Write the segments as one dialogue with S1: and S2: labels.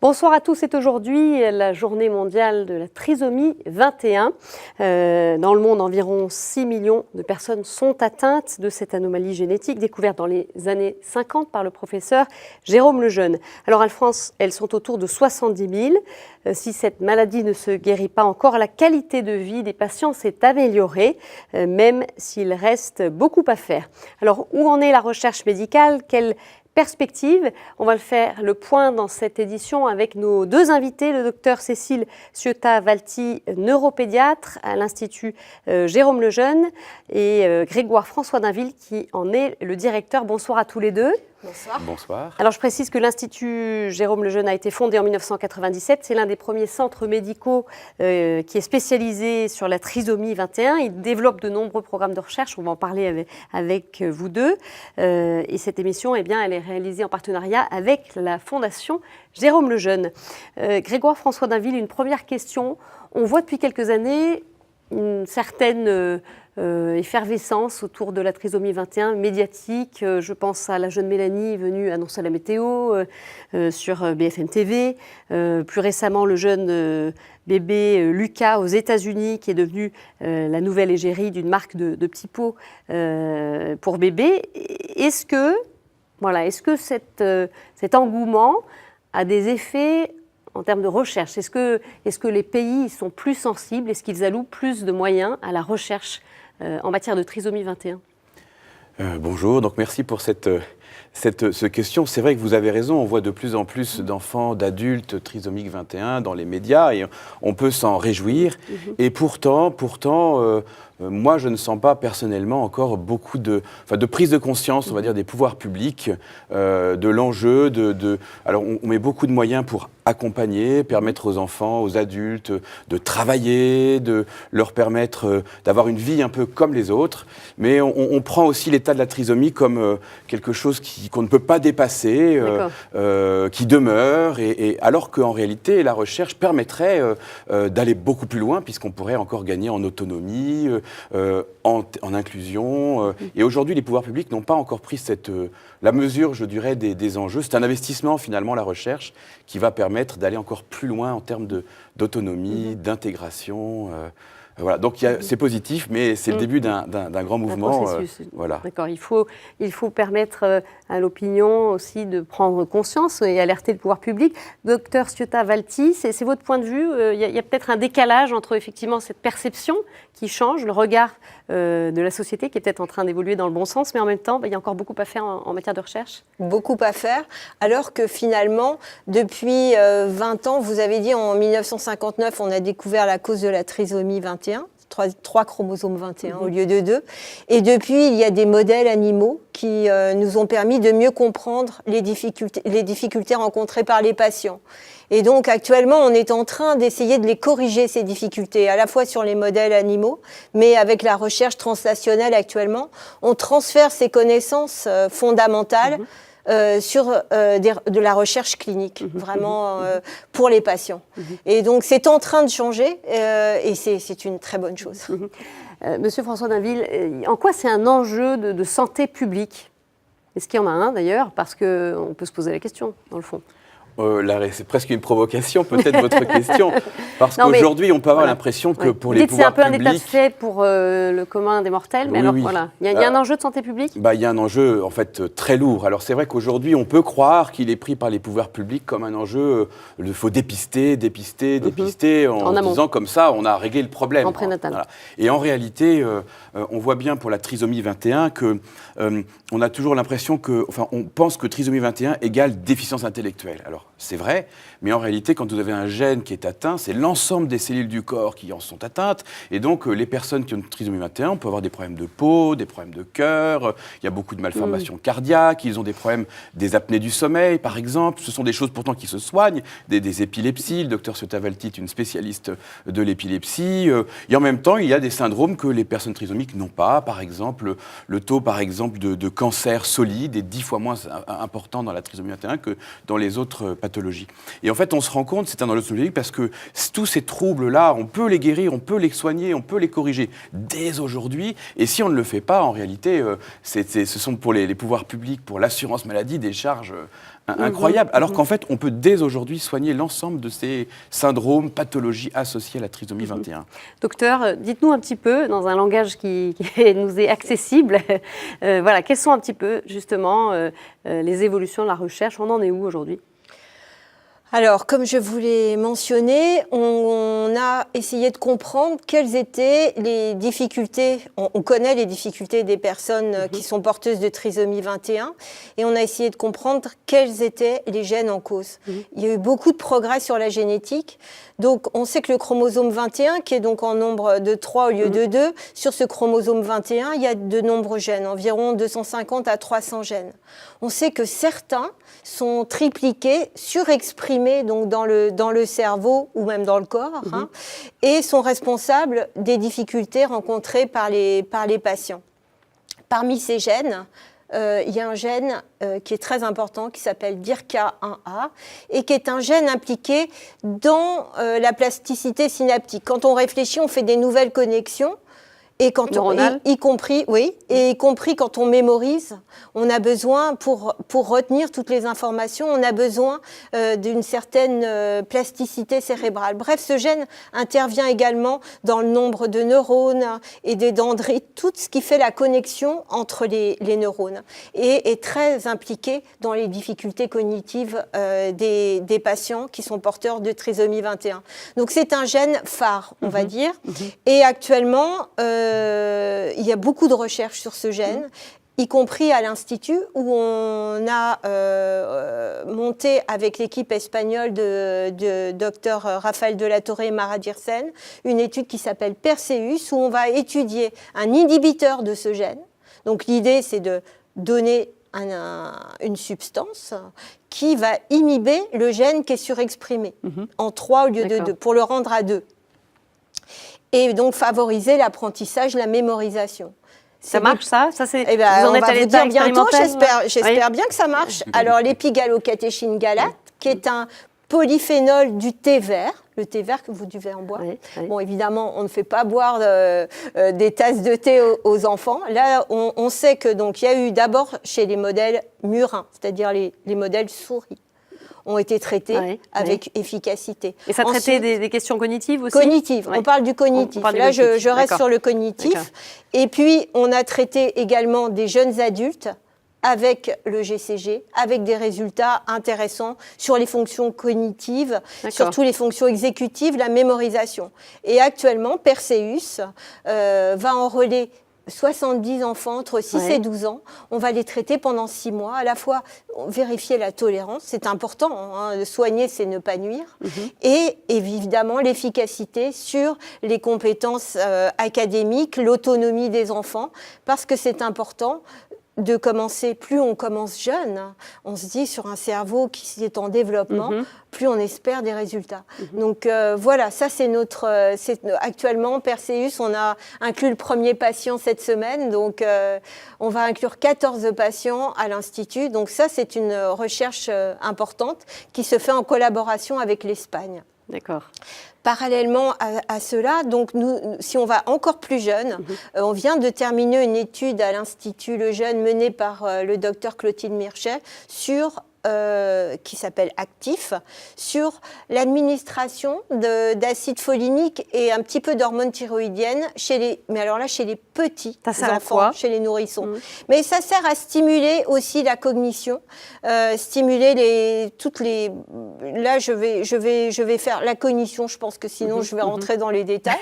S1: Bonsoir à tous, c'est aujourd'hui la journée mondiale de la trisomie 21. Dans le monde, environ 6 millions de personnes sont atteintes de cette anomalie génétique découverte dans les années 50 par le professeur Jérôme Lejeune. Alors en France, elles sont autour de 70 000. Si cette maladie ne se guérit pas encore, la qualité de vie des patients s'est améliorée, même s'il reste beaucoup à faire. Alors où en est la recherche médicale ? Quelle perspective? On va le faire le point dans cette édition avec nos deux invités, le docteur Cécile Ciotat-Valty, neuropédiatre à l'Institut Jérôme Lejeune, et Grégoire François Dainville qui en est le directeur. Bonsoir à tous les deux.
S2: Bonsoir.
S3: Bonsoir.
S1: Alors je précise que l'Institut Jérôme Lejeune a été fondé en 1997. C'est l'un des premiers centres médicaux qui est spécialisé sur la trisomie 21. Il développe de nombreux programmes de recherche. On va en parler avec vous deux. Et cette émission, eh bien, elle est réalisée en partenariat avec la Fondation Jérôme Lejeune. Grégoire François Dainville, une première question. On voit depuis quelques années une certaine effervescence autour de la trisomie 21 médiatique. Je pense à la jeune Mélanie venue annoncer la météo sur BFM TV. Plus récemment, le jeune bébé Lucas aux États-Unis qui est devenu la nouvelle égérie d'une marque de petits pots pour bébés. Est-ce que cet engouement a des effets en termes de recherche? Est-ce que les pays sont plus sensibles? Est-ce qu'ils allouent plus de moyens à la recherche en matière de trisomie 21?
S3: Bonjour, donc merci pour cette question. C'est vrai que vous avez raison, on voit de plus en plus d'enfants, d'adultes trisomiques 21 dans les médias et on peut s'en réjouir. Et pourtant, moi, je ne sens pas personnellement encore beaucoup de prise de conscience, on va dire, des pouvoirs publics, de l'enjeu. Alors, on met beaucoup de moyens pour accompagner, permettre aux enfants, aux adultes de travailler, de leur permettre d'avoir une vie un peu comme les autres. Mais on prend aussi l'état de la trisomie comme quelque chose qu'on ne peut pas dépasser, qui demeure, et alors qu'en réalité, la recherche permettrait d'aller beaucoup plus loin, puisqu'on pourrait encore gagner en autonomie, en inclusion. Et aujourd'hui, les pouvoirs publics n'ont pas encore pris la mesure, je dirais, des enjeux. C'est un investissement, finalement, la recherche, qui va permettre d'aller encore plus loin en termes d'autonomie, d'intégration. Voilà. Donc c'est positif, mais c'est le début d'un grand mouvement.
S1: Voilà. D'accord. Il faut permettre à l'opinion aussi de prendre conscience et alerter le pouvoir public. Docteur Ciotat-Valty, c'est votre point de vue. Il y a peut-être un décalage entre effectivement cette perception qui change, le regard de la société qui est peut-être en train d'évoluer dans le bon sens, mais en même temps, il y a encore beaucoup à faire en matière de recherche.
S2: Beaucoup à faire, alors que finalement, depuis 20 ans, vous avez dit en 1959, on a découvert la cause de la trisomie 21. 3 chromosomes 21 au lieu de 2. Et depuis, il y a des modèles animaux qui nous ont permis de mieux comprendre les difficultés rencontrées par les patients. Et donc, actuellement, on est en train d'essayer de les corriger, ces difficultés, à la fois sur les modèles animaux, mais avec la recherche translationnelle actuellement, on transfère ces connaissances fondamentales sur de la recherche clinique, vraiment pour les patients. Et donc, c'est en train de changer et c'est une très bonne chose.
S1: Monsieur François Dainville, en quoi c'est un enjeu de santé publique? Est-ce qu'il y en a un d'ailleurs? Parce qu'on peut se poser la question, dans le fond.
S3: C'est presque une provocation, peut-être, votre question. Parce qu'aujourd'hui, on peut avoir l'impression que pour les pouvoirs publics...
S1: C'est un peu un état de fait pour le commun des mortels, mais voilà. Il y a un enjeu de santé publique?
S3: Il y a un enjeu, en fait, très lourd. Alors, c'est vrai qu'aujourd'hui, on peut croire qu'il est pris par les pouvoirs publics comme un enjeu. Il faut dépister, en disant comme ça, on a réglé le problème.
S1: En prénatal.
S3: Voilà. Et en réalité, on voit bien pour la trisomie 21 que on a toujours l'impression on pense que trisomie 21 égale déficience intellectuelle. Alors, c'est vrai, mais en réalité, quand vous avez un gène qui est atteint, c'est l'ensemble des cellules du corps qui en sont atteintes. Et donc, les personnes qui ont une trisomie 21, on peut avoir des problèmes de peau, des problèmes de cœur, il y a beaucoup de malformations cardiaques, ils ont des problèmes, des apnées du sommeil, par exemple. Ce sont des choses pourtant qui se soignent, des épilepsies. Le docteur Ciotat-Valty est une spécialiste de l'épilepsie. Et en même temps, il y a des syndromes que les personnes trisomiques n'ont pas. Par exemple, le taux, de cancer solide est 10 fois moins important dans la trisomie 21 que dans les autres pathologie. Et en fait, on se rend compte, c'est un endocrinologue génétique, parce que tous ces troubles-là, on peut les guérir, on peut les soigner, on peut les corriger dès aujourd'hui. Et si on ne le fait pas, en réalité, ce sont pour les pouvoirs publics, pour l'assurance maladie, des charges incroyables. Alors qu'en fait, on peut dès aujourd'hui soigner l'ensemble de ces syndromes, pathologies associées à la trisomie 21.
S1: Docteur, dites-nous un petit peu, dans un langage qui nous est accessible, voilà, quelles sont un petit peu justement les évolutions de la recherche? On en est où aujourd'hui?
S2: Alors, comme je vous l'ai mentionné, on a essayé de comprendre quelles étaient les difficultés. On connaît les difficultés des personnes qui sont porteuses de trisomie 21 et on a essayé de comprendre quels étaient les gènes en cause. Il y a eu beaucoup de progrès sur la génétique. Donc, on sait que le chromosome 21, qui est donc en nombre de 3 au lieu de 2, sur ce chromosome 21, il y a de nombreux gènes, environ 250 à 300 gènes. On sait que certains sont tripliqués, surexprimés donc dans le cerveau ou même dans le corps, et sont responsables des difficultés rencontrées par les patients. Parmi ces gènes, il y a un gène qui est très important, qui s'appelle DIRCA1A, et qui est un gène impliqué dans la plasticité synaptique. Quand on réfléchit, on fait des nouvelles connexions. Et y compris quand on mémorise, on a besoin, pour retenir toutes les informations, on a besoin d'une certaine plasticité cérébrale. Bref, ce gène intervient également dans le nombre de neurones et des dendrites, tout ce qui fait la connexion entre les neurones, et est très impliqué dans les difficultés cognitives des patients qui sont porteurs de trisomie 21. Donc c'est un gène phare, on va dire, et actuellement, il y a beaucoup de recherches sur ce gène, y compris à l'Institut, où on a monté avec l'équipe espagnole de Dr Rafael de la Torre et Mara Dirsen une étude qui s'appelle Perseus, où on va étudier un inhibiteur de ce gène. Donc l'idée, c'est de donner une substance qui va inhiber le gène qui est surexprimé en 3 au lieu de 2, pour le rendre à 2. Et donc favoriser l'apprentissage, la mémorisation.
S1: Ça marche, ça c'est,
S2: vous en êtes à l'état expérimental. J'espère bien que ça marche. Alors l'épigalocatéchine galate, qui est un polyphénol du thé vert, le thé vert que vous buvez en bois. Bon, évidemment, on ne fait pas boire des tasses de thé aux enfants. Là, on sait que donc il y a eu d'abord chez les modèles murins, c'est-à-dire les modèles souris, ont été traités avec efficacité.
S1: Et ça traitait des questions cognitives aussi?
S2: Cognitives, on parle du cognitif. Là, je reste sur le cognitif. Et puis, on a traité également des jeunes adultes avec le GCG, avec des résultats intéressants sur les fonctions cognitives, surtout les fonctions exécutives, la mémorisation. Et actuellement, Perseus va enrôler 70 enfants entre 6 et 12 ans. On va les traiter pendant 6 mois. À la fois, vérifier la tolérance, c'est important. Soigner, c'est ne pas nuire. Et évidemment, l'efficacité sur les compétences académiques, l'autonomie des enfants, parce que c'est important de commencer, plus on commence jeune, on se dit sur un cerveau qui est en développement, plus on espère des résultats. Donc voilà, ça c'est actuellement, Perseus, on a inclus le premier patient cette semaine, donc on va inclure 14 patients à l'Institut. Donc ça c'est une recherche importante qui se fait en collaboration avec l'Espagne.
S1: D'accord.
S2: Parallèlement à cela, donc nous, si on va encore plus jeune, on vient de terminer une étude à l'Institut Lejeune menée par le docteur Clotilde Mirchet qui s'appelle Actif, sur l'administration d'acide folinique et un petit peu d'hormones thyroïdiennes chez les petits enfants, chez les nourrissons. Mais ça sert à stimuler aussi la cognition, stimuler là je vais faire la cognition, je pense que sinon je vais rentrer dans les détails.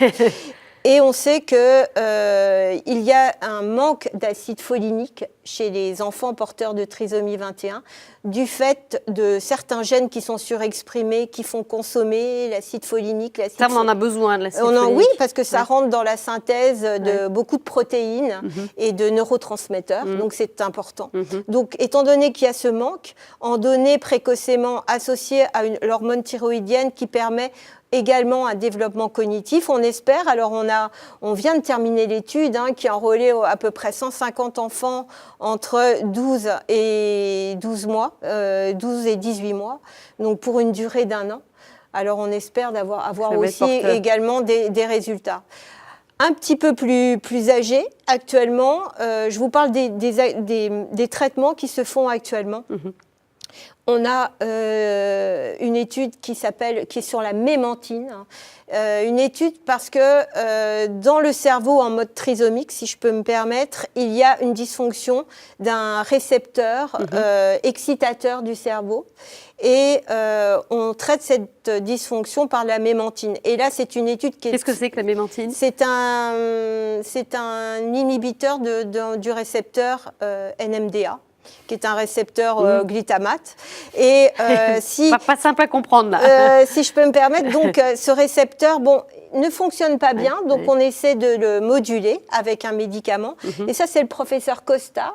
S2: Et on sait qu'il y a un manque d'acide folinique chez les enfants porteurs de trisomie 21 du fait de certains gènes qui sont surexprimés, qui font consommer l'acide folinique.
S1: Ça, on en a besoin de l'acide folinique.
S2: Oui, parce que ça rentre dans la synthèse de beaucoup de protéines et de neurotransmetteurs, donc c'est important. Donc, étant donné qu'il y a ce manque, en donner précocement associé à l'hormone thyroïdienne qui permet également un développement cognitif, on espère. Alors on vient de terminer l'étude qui a enrôlé à peu près 150 enfants entre 12 et 18 mois, donc pour une durée d'1 an. Alors on espère avoir aussi également des résultats. Un petit peu plus âgés, actuellement, je vous parle des traitements qui se font actuellement. On a une étude qui est sur la mémantine. Une étude parce que dans le cerveau en mode trisomique, si je peux me permettre, il y a une dysfonction d'un récepteur excitateur du cerveau. Et on traite cette dysfonction par la mémantine. Et là, c'est une étude qui est...
S1: Qu'est-ce que c'est que la mémantine ?
S2: C'est un inhibiteur du récepteur NMDA, qui est un récepteur glutamate. Et
S1: pas simple à comprendre là.
S2: Si je peux me permettre, donc ce récepteur, ne fonctionne pas bien, donc on essaie de le moduler avec un médicament. Et ça, c'est le professeur Costa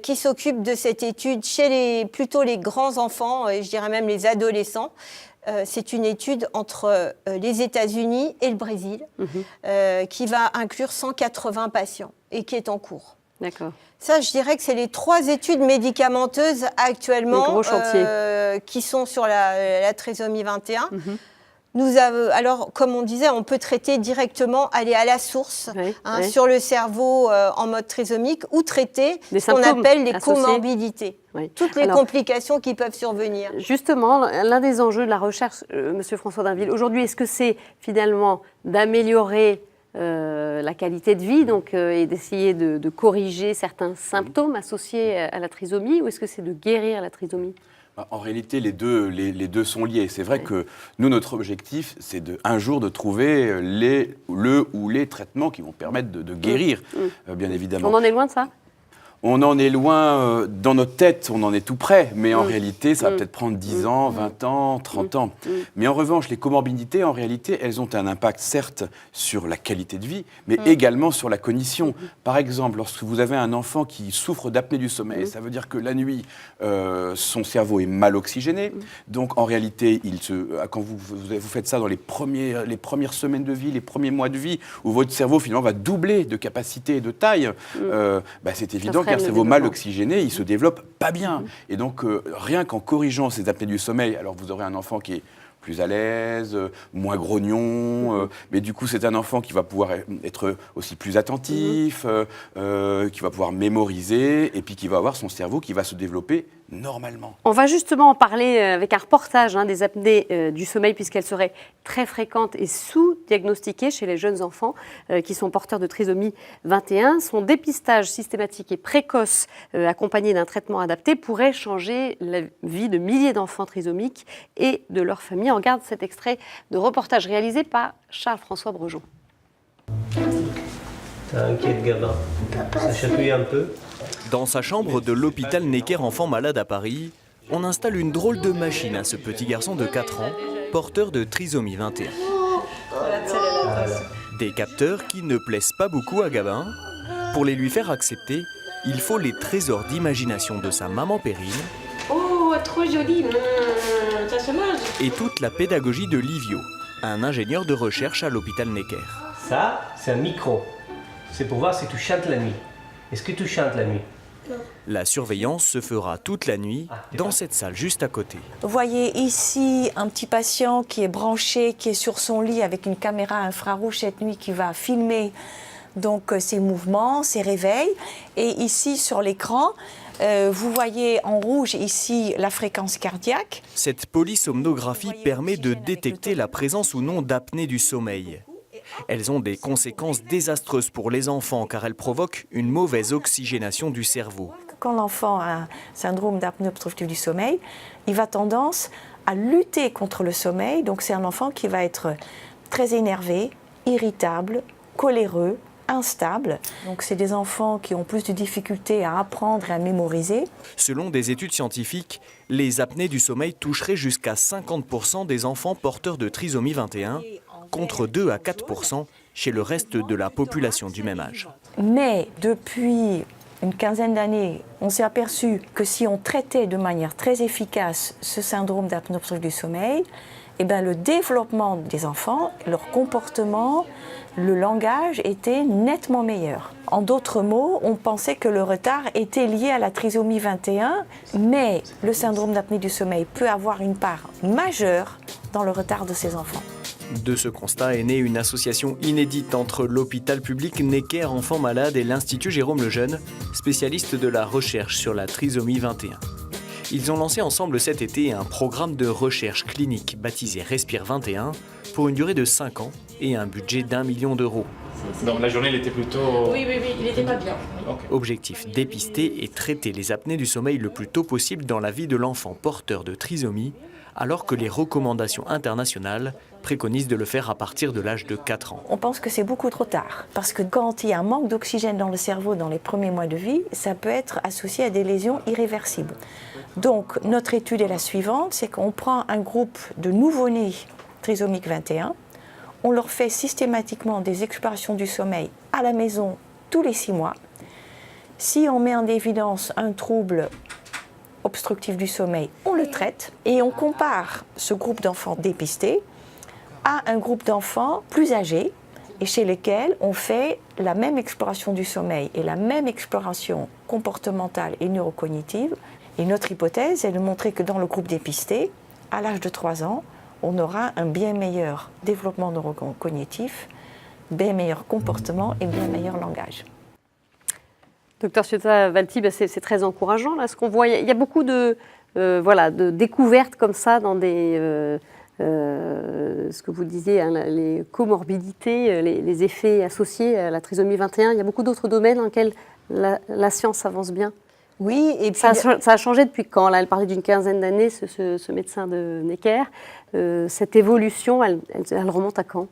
S2: qui s'occupe de cette étude chez plutôt les grands enfants, et je dirais même les adolescents. C'est une étude entre les États-Unis et le Brésil qui va inclure 180 patients et qui est en cours.
S1: D'accord.
S2: Ça, je dirais que c'est les 3 études médicamenteuses actuellement qui sont sur la trisomie 21. Alors, comme on disait, on peut traiter directement, aller à la source sur le cerveau en mode trisomique ou traiter ce qu'on appelle les comorbidités. Toutes les complications qui peuvent survenir.
S1: Justement, l'un des enjeux de la recherche, Monsieur François Dainville, aujourd'hui, est-ce que c'est finalement d'améliorer la qualité de vie et d'essayer de corriger certains symptômes associés à la trisomie, ou est-ce que c'est de guérir la trisomie ?
S3: En réalité, les deux sont liés. C'est vrai que nous, notre objectif, c'est un jour de trouver le ou les traitements qui vont permettre de guérir, bien évidemment.
S1: On en est loin de ça ?
S3: On en est loin, dans notre tête, on en est tout près, mais en réalité, ça va peut-être prendre 10 ans, 20 ans, 30 ans. Mais en revanche, les comorbidités, en réalité, elles ont un impact, certes, sur la qualité de vie, mais également sur la cognition. Par exemple, lorsque vous avez un enfant qui souffre d'apnée du sommeil, ça veut dire que la nuit, son cerveau est mal oxygéné. Donc, en réalité, quand vous faites ça dans les premières semaines de vie, les premiers mois de vie, où votre cerveau, finalement, va doubler de capacité et de taille, c'est évident qu'un cerveau mal oxygéné, il se développe pas bien. Et donc, rien qu'en corrigeant ces apnées du sommeil, alors vous aurez un enfant qui est plus à l'aise, moins grognon, mais du coup, c'est un enfant qui va pouvoir être aussi plus attentif, qui va pouvoir mémoriser, et puis qui va avoir son cerveau qui va se développer normalement.
S1: On va justement en parler avec un reportage des apnées du sommeil, puisqu'elles seraient très fréquentes et sous-diagnostiquées chez les jeunes enfants qui sont porteurs de trisomie 21. Son dépistage systématique et précoce, accompagné d'un traitement adapté, pourrait changer la vie de milliers d'enfants trisomiques et de leurs familles. On regarde cet extrait de reportage réalisé par Charles-François Brejon.
S4: T'inquiète, gamin. Ça chatouille un peu.
S5: Dans sa chambre de l'hôpital Necker Enfants Malades à Paris, on installe une drôle de machine à ce petit garçon de 4 ans, porteur de trisomie 21. Des capteurs qui ne plaisent pas beaucoup à Gabin. Pour les lui faire accepter, il faut les trésors d'imagination de sa maman Perrine.
S6: Oh, trop joli, ça se mange.
S5: Et toute la pédagogie de Livio, un ingénieur de recherche à l'hôpital Necker.
S4: Ça, c'est un micro. C'est pour voir si tu chantes la nuit. Est-ce que tu chantes la nuit ?
S5: La surveillance se fera toute la nuit dans cette salle juste à côté.
S7: Vous voyez ici un petit patient qui est branché, qui est sur son lit avec une caméra infrarouge cette nuit qui va filmer donc ses mouvements, ses réveils. Et ici sur l'écran, vous voyez en rouge ici la fréquence cardiaque.
S5: Cette polysomnographie permet de détecter la présence ou non d'apnée du sommeil. Elles ont des conséquences désastreuses pour les enfants car elles provoquent une mauvaise oxygénation du cerveau.
S7: Quand l'enfant a un syndrome d'apnée obstructive du sommeil, il va tendance à lutter contre le sommeil. Donc c'est un enfant qui va être très énervé, irritable, coléreux, instable. Donc c'est des enfants qui ont plus de difficultés à apprendre et à mémoriser.
S5: Selon des études scientifiques, les apnées du sommeil toucheraient jusqu'à 50% des enfants porteurs de trisomie 21, contre 2 à 4% chez le reste de la population du même âge.
S7: Mais depuis une quinzaine d'années, on s'est aperçu que si on traitait de manière très efficace ce syndrome d'apnée obstructive du sommeil, eh bien, le développement des enfants, leur comportement, le langage était nettement meilleur. En d'autres mots, on pensait que le retard était lié à la trisomie 21, mais le syndrome d'apnée du sommeil peut avoir une part majeure dans le retard de ces enfants.
S5: De ce constat est née une association inédite entre l'hôpital public Necker Enfants Malades et l'Institut Jérôme Lejeune, spécialiste de la recherche sur la trisomie 21. Ils ont lancé ensemble cet été un programme de recherche clinique baptisé Respire 21 pour une durée de 5 ans et un budget d'1 million d'euros.
S8: Donc la journée, elle était plutôt...
S6: Oui, il n'était pas bien.
S8: Ok.
S5: Objectif, dépister et traiter les apnées du sommeil le plus tôt possible dans la vie de l'enfant porteur de trisomie, alors que les recommandations internationales préconisent de le faire à partir de l'âge de 4 ans.
S7: On pense que c'est beaucoup trop tard, parce que quand il y a un manque d'oxygène dans le cerveau dans les premiers mois de vie, ça peut être associé à des lésions irréversibles. Donc notre étude est la suivante, c'est qu'on prend un groupe de nouveau-nés trisomiques 21, on leur fait systématiquement des explorations du sommeil à la maison tous les 6 mois. Si on met en évidence un trouble obstructif du sommeil, on le traite et on compare ce groupe d'enfants dépistés à un groupe d'enfants plus âgés et chez lesquels on fait la même exploration du sommeil et la même exploration comportementale et neurocognitive. Et notre hypothèse est de montrer que dans le groupe dépisté, à l'âge de 3 ans, on aura un bien meilleur développement neurocognitif, bien meilleur comportement et bien meilleur langage.
S1: Docteur Ciotat-Valty, c'est très encourageant là, ce qu'on voit. Il y a beaucoup de découvertes comme ça dans des... ce que vous disiez, hein, les comorbidités, les effets associés à la trisomie 21. Il y a beaucoup d'autres domaines dans lesquels la science avance bien.
S2: Oui, et puis...
S1: Ça a changé depuis quand là? Elle parlait d'une quinzaine d'années, ce médecin de Necker. Cette évolution, elle remonte à quand?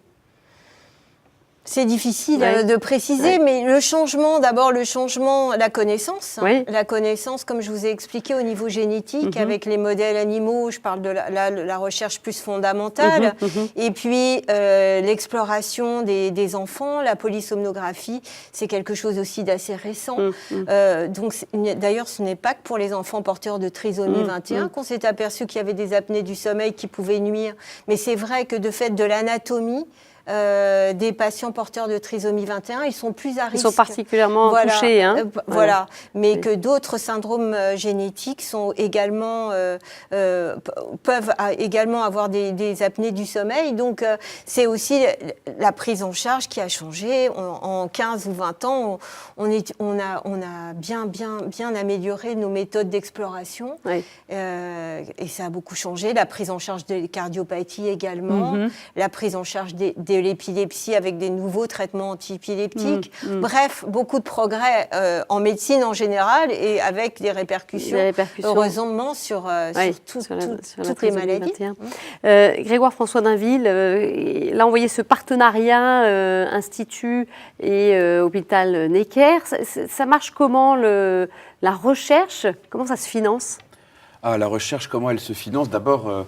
S2: C'est difficile de préciser, mais le changement, la connaissance.
S1: Oui.
S2: La connaissance, comme je vous ai expliqué, au niveau génétique, avec les modèles animaux, je parle de la recherche plus fondamentale. Et puis, l'exploration des enfants, la polysomnographie, c'est quelque chose aussi d'assez récent. Donc, d'ailleurs, ce n'est pas que pour les enfants porteurs de trisomie 21 qu'on s'est aperçu qu'il y avait des apnées du sommeil qui pouvaient nuire. Mais c'est vrai que de fait de l'anatomie, des patients porteurs de trisomie 21, ils sont plus à risque.
S1: Ils sont particulièrement touchés. Hein.
S2: Voilà. Mais que d'autres syndromes génétiques sont également, peuvent également avoir des apnées du sommeil. Donc, c'est aussi la prise en charge qui a changé. En 15 ou 20 ans, on a bien amélioré nos méthodes d'exploration.
S1: Oui.
S2: Et ça a beaucoup changé. La prise en charge des cardiopathies également. La prise en charge de l'épilepsie avec des nouveaux traitements anti-épileptiques. Bref, beaucoup de progrès en médecine en général et avec des répercussions. Heureusement, sur toutes les maladies.
S1: Grégoire François Dainville, là on voyait ce partenariat Institut et hôpital Necker. Ça marche comment la recherche? Comment ça se finance?
S3: La recherche, comment elle se finance? D'abord,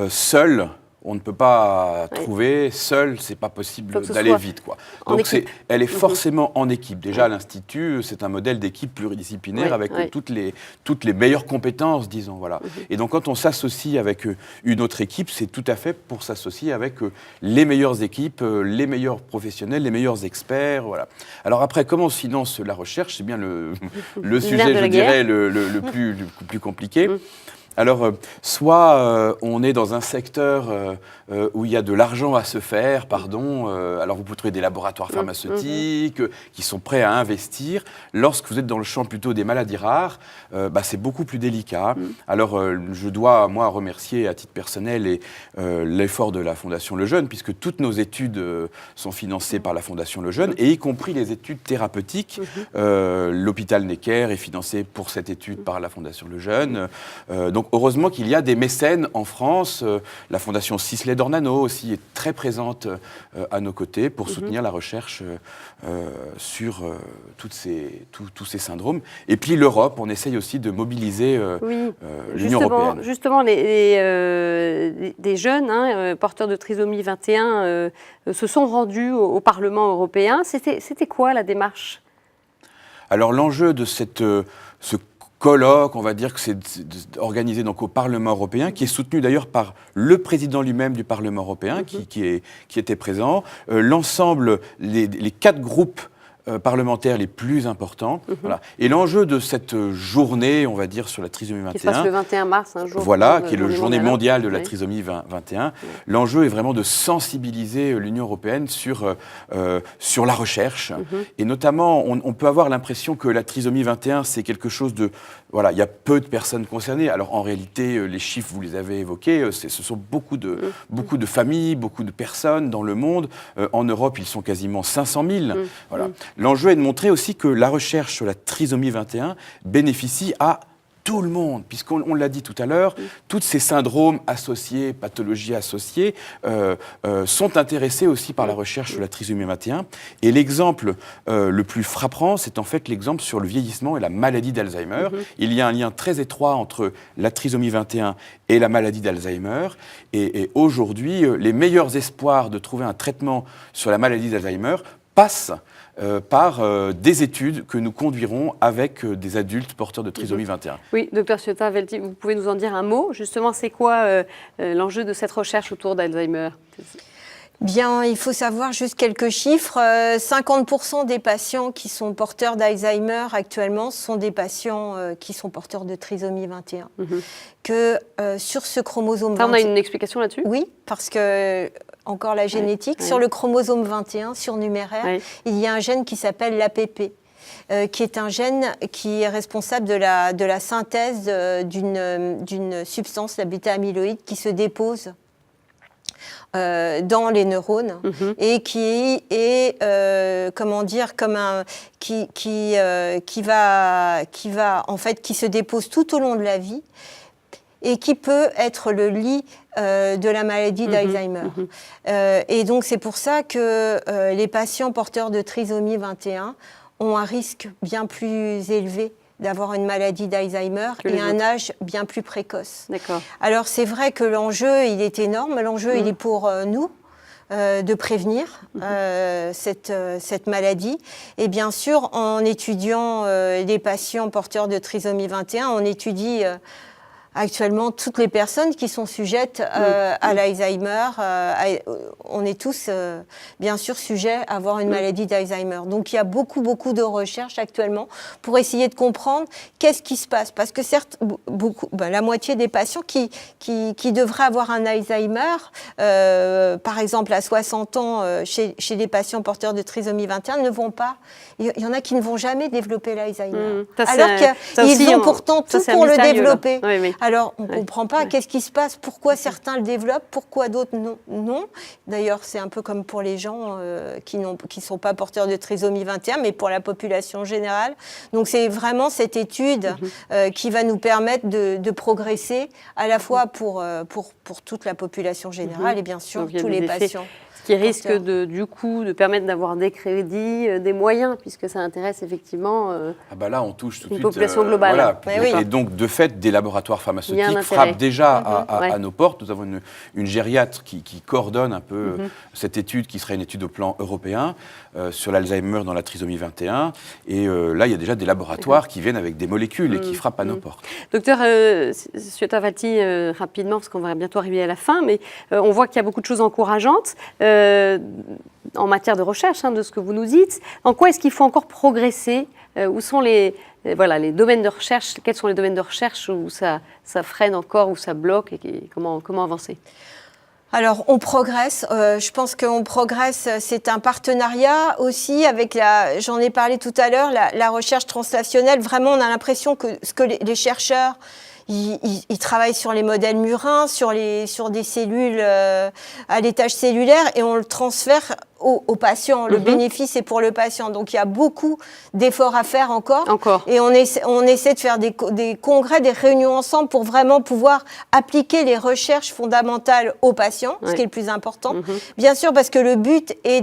S3: seule. On ne peut pas trouver seul, c'est pas possible d'aller vite, quoi. Donc elle est forcément en équipe. Déjà, à l'Institut, c'est un modèle d'équipe pluridisciplinaire avec toutes les meilleures compétences, disons, voilà. Et donc, quand on s'associe avec une autre équipe, c'est tout à fait pour s'associer avec les meilleures équipes, les meilleurs professionnels, les meilleurs experts, voilà. Alors après, comment se finance la recherche? C'est bien le sujet, je dirais, le plus compliqué. Alors, soit on est dans un secteur où il y a de l'argent à se faire, alors vous pouvez trouver des laboratoires pharmaceutiques qui sont prêts à investir. Lorsque vous êtes dans le champ plutôt des maladies rares, c'est beaucoup plus délicat. Alors, je dois, moi, remercier à titre personnel l'effort de la Fondation Lejeune, puisque toutes nos études sont financées par la Fondation Lejeune, et y compris les études thérapeutiques. L'hôpital Necker est financé pour cette étude par la Fondation Lejeune. Donc, heureusement qu'il y a des mécènes en France. La Fondation Sisley d'Ornano aussi est très présente à nos côtés pour soutenir la recherche sur tous ces syndromes. Et puis l'Europe, on essaye aussi de mobiliser l'Union européenne.
S1: Justement, des jeunes porteurs de trisomie 21 se sont rendus au Parlement européen. C'était quoi la démarche?
S3: Alors l'enjeu de ce colloque, on va dire que c'est organisé donc au Parlement européen, qui est soutenu d'ailleurs par le président lui-même du Parlement européen, qui était présent, l'ensemble, les 4 groupes parlementaires les plus importants. Voilà. Et l'enjeu de cette journée, on va dire, sur la trisomie 21...
S1: Qui se passe le 21 mars, un jour.
S3: Voilà, qui est la journée mondiale de la trisomie 21. L'enjeu est vraiment de sensibiliser l'Union européenne sur la recherche. Et notamment, on peut avoir l'impression que la trisomie 21, c'est quelque chose de... Voilà, il y a peu de personnes concernées. Alors en réalité, les chiffres, vous les avez évoqués, ce sont beaucoup de familles, beaucoup de personnes dans le monde. En Europe, ils sont quasiment 500 000. Voilà. L'enjeu est de montrer aussi que la recherche sur la trisomie 21 bénéficie à tout le monde, puisqu'on l'a dit tout à l'heure, tous ces syndromes associés, pathologies associées, sont intéressés aussi par la recherche sur la trisomie 21. Et l'exemple le plus frappant, c'est en fait l'exemple sur le vieillissement et la maladie d'Alzheimer. Il y a un lien très étroit entre la trisomie 21 et la maladie d'Alzheimer. Et aujourd'hui, les meilleurs espoirs de trouver un traitement sur la maladie d'Alzheimer passent par des études que nous conduirons avec des adultes porteurs de trisomie 21.
S1: Oui, docteur Ciotat-Velti, vous pouvez nous en dire un mot. Justement, c'est quoi l'enjeu de cette recherche autour d'Alzheimer ?
S2: Bien, il faut savoir juste quelques chiffres. 50% des patients qui sont porteurs d'Alzheimer actuellement sont des patients qui sont porteurs de trisomie 21. Que sur ce chromosome 21...
S1: On a une explication là-dessus ?
S2: Oui, parce que... Encore la génétique. Sur le chromosome 21, surnuméraire, il y a un gène qui s'appelle l'APP, qui est un gène qui est responsable de la synthèse d'une substance, la bêta-amyloïde, qui se dépose dans les neurones et qui est qui se dépose tout au long de la vie et qui peut être le lit de la maladie d'Alzheimer. Et donc c'est pour ça que les patients porteurs de trisomie 21 ont un risque bien plus élevé d'avoir une maladie d'Alzheimer et un âge bien plus précoce.
S1: D'accord.
S2: Alors c'est vrai que l'enjeu, il est énorme. L'enjeu, il est pour nous. De prévenir cette maladie. Et bien sûr, en étudiant les patients porteurs de trisomie 21, on étudie actuellement toutes les personnes qui sont sujettes à l'Alzheimer. On est tous, bien sûr, sujets à avoir une maladie d'Alzheimer. Donc il y a beaucoup de recherches actuellement pour essayer de comprendre qu'est-ce qui se passe. Parce que certes, la moitié des patients qui devraient avoir un Alzheimer, par exemple à 60 ans, chez les patients porteurs de trisomie 21, ne vont pas. Il y en a qui ne vont jamais développer l'Alzheimer. Alors qu'ils ont pourtant tout pour le développer. Alors, on ne comprend pas qu'est-ce qui se passe, pourquoi certains le développent, pourquoi d'autres non. D'ailleurs, c'est un peu comme pour les gens qui ne sont pas porteurs de trisomie 21, mais pour la population générale. Donc, c'est vraiment cette étude qui va nous permettre de progresser, à la fois pour toute la population générale et bien sûr tous les patients.
S1: Qui risque du coup de permettre d'avoir des crédits, des moyens, puisque ça intéresse effectivement
S3: là, on touche tout de
S1: une
S3: suite,
S1: population globale.
S3: Et donc, de fait, des laboratoires pharmaceutiques frappent déjà à nos portes. Nous avons une gériatre qui coordonne un peu cette étude, qui serait une étude au plan européen sur l'Alzheimer dans la trisomie 21. Et là, il y a déjà des laboratoires qui viennent avec des molécules et qui frappent à nos portes.
S1: Docteur Ciotat-Velti, rapidement, parce qu'on va bientôt arriver à la fin, mais on voit qu'il y a beaucoup de choses encourageantes. En matière de recherche, de ce que vous nous dites, en quoi est-ce qu'il faut encore progresser ? Où sont les domaines de recherche ? Quels sont les domaines de recherche où ça freine encore, où ça bloque et comment avancer ?
S2: Alors, on progresse. Je pense qu'on progresse. C'est un partenariat aussi avec j'en ai parlé tout à l'heure, la recherche translationnelle. Vraiment, on a l'impression que les chercheurs, ils travaillent sur les modèles murins, sur des cellules à l'étage cellulaire, et on le transfère aux patients. Le bénéfice est pour le patient. Donc il y a beaucoup d'efforts à faire encore. Et on essaie de faire des congrès, des réunions ensemble pour vraiment pouvoir appliquer les recherches fondamentales aux patients, ce qui est le plus important. Bien sûr, parce que le but est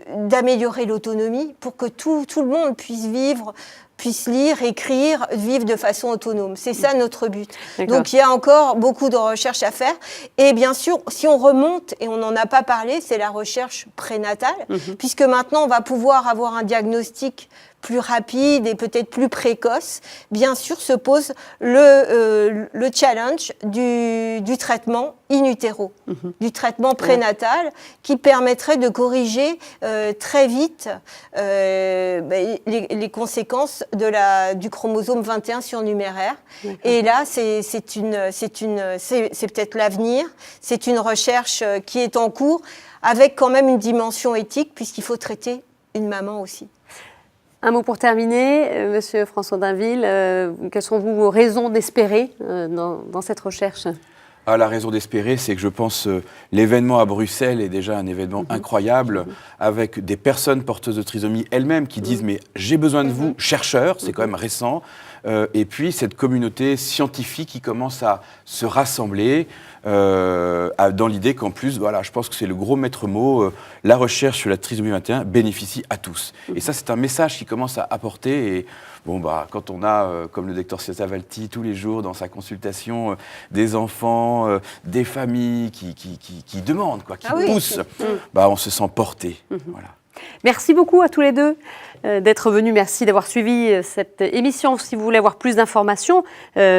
S2: d'améliorer l'autonomie pour que tout le monde puisse lire, écrire, vivre de façon autonome. C'est ça notre but. Donc il y a encore beaucoup de recherches à faire. Et bien sûr, si on remonte, et on n'en a pas parlé, c'est la recherche prénatale, puisque maintenant on va pouvoir avoir un diagnostic plus rapide et peut-être plus précoce, bien sûr se pose le challenge du traitement in utero, du traitement prénatal, qui permettrait de corriger très vite les conséquences du chromosome 21 surnuméraire. Et là, c'est peut-être l'avenir, c'est une recherche qui est en cours, avec quand même une dimension éthique, puisqu'il faut traiter une maman aussi.
S1: Un mot pour terminer, Monsieur François Dainville, quelles sont vos raisons d'espérer dans cette recherche ?
S3: La raison d'espérer, c'est que je pense l'événement à Bruxelles est déjà un événement incroyable, avec des personnes porteuses de trisomie elles-mêmes qui disent « mais j'ai besoin de vous, chercheurs », c'est quand même récent, et puis cette communauté scientifique qui commence à se rassembler dans l'idée qu'en plus, voilà, je pense que c'est le gros maître mot, la recherche sur la trisomie 21 bénéficie à tous. Et ça, c'est un message qui commence à apporter. Et bon, quand on a, comme le docteur Ciosavalti, tous les jours dans sa consultation, des enfants, des familles qui demandent, qui poussent, on se sent porté. Voilà.
S1: Merci beaucoup à tous les deux d'être venus. Merci d'avoir suivi cette émission. Si vous voulez avoir plus d'informations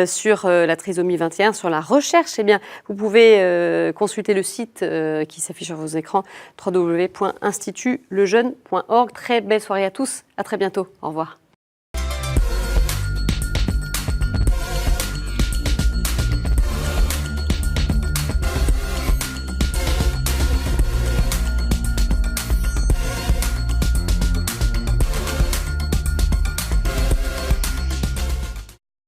S1: sur la trisomie 21, sur la recherche, vous pouvez consulter le site qui s'affiche sur vos écrans, www.institutlejeune.org. Très belle soirée à tous. À très bientôt. Au revoir.